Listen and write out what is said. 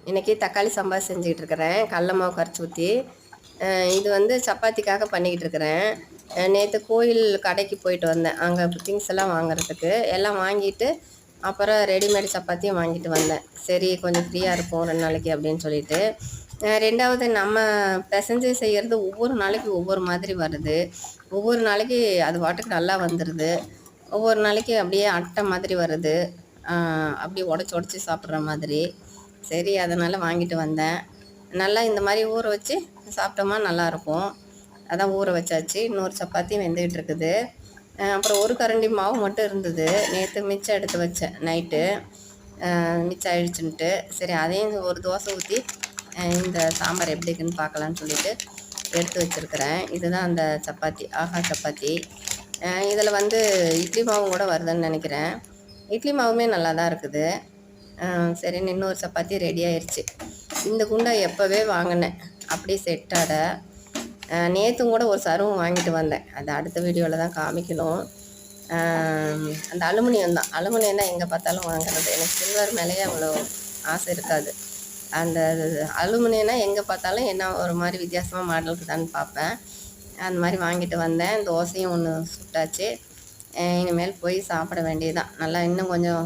இன்றைக்கி தக்காளி சாம்பார் செஞ்சுக்கிட்டு இருக்கிறேன். கடல மாவு கரைச்சி ஊற்றி இது வந்து சப்பாத்திக்காக பண்ணிக்கிட்டு இருக்கிறேன். நேற்று கோயில் கடைக்கு போயிட்டு வந்தேன். அங்கே திங்ஸ் எல்லாம் வாங்குறதுக்கு எல்லாம் வாங்கிட்டு அப்புறம் ரெடிமேட் சப்பாத்தியும் வாங்கிட்டு வந்தேன். சரி கொஞ்சம் ஃப்ரீயாக இருக்கும் 2 நாளைக்கு அப்படின்னு சொல்லிட்டு. ரெண்டாவது நம்ம பிசைஞ்சு செய்கிறது ஒவ்வொரு நாளைக்கு ஒவ்வொரு மாதிரி வருது. ஒவ்வொரு நாளைக்கு அது பாட்டுக்கு நல்லா வந்துடுது. ஒவ்வொரு நாளைக்கு அப்படியே அட்டை மாதிரி வருது. அப்படியே உடச்சி சாப்பிட்ற மாதிரி. சரி அதனால் வாங்கிட்டு வந்தேன். நல்லா இந்த மாதிரி ஊற வச்சு சாப்பிட்டோமா நல்லாயிருக்கும். அதான் ஊற வச்சாச்சு. இன்னொரு சப்பாத்தி வெந்துக்கிட்டு இருக்குது. அப்புறம் ஒரு கரண்டி மாவு மட்டும் இருந்தது. நேற்று மிச்சம் எடுத்து வச்சேன் நைட்டு. மிச்சம் ஆயிடுச்சுன்ட்டு சரி அதையும் ஒரு தோசை ஊற்றி இந்த சாம்பார் எப்படி இருக்குன்னு பார்க்கலான்னு சொல்லிட்டு எடுத்து வச்சுருக்கிறேன். இதுதான் அந்த சப்பாத்தி, ஆஹா சப்பாத்தி. இதில் வந்து இட்லி மாவும் கூட வருதுன்னு நினைக்கிறேன். இட்லி மாவுமே நல்லா தான் இருக்குது. சரின்னு இன்னொரு சப்பாத்தி ரெடி ஆயிடுச்சு. இந்த குண்டா எப்போவே வாங்கினேன், அப்படியே செட்டாட. நேற்றும் கூட ஒரு சருவம் வாங்கிட்டு வந்தேன். அது அடுத்த வீடியோவில் தான் காமிக்கணும். அந்த அலுமினியம் தான். அலுமினியம் தான் எங்கே பார்த்தாலும் வாங்குறது. எனக்கு சில்வர் மேலேயே அவ்வளோ ஆசை இருக்காது. அந்த அலுமினியம்னா எங்கே பார்த்தாலும் என்ன ஒரு மாதிரி வித்தியாசமாக மாடலுக்கு தான் பார்ப்பேன். அந்த மாதிரி வாங்கிட்டு வந்தேன். தோசையும் ஒன்று சுட்டாச்சு. இனிமேல் போய் சாப்பிட வேண்டியதுதான். நல்லா இன்னும் கொஞ்சம்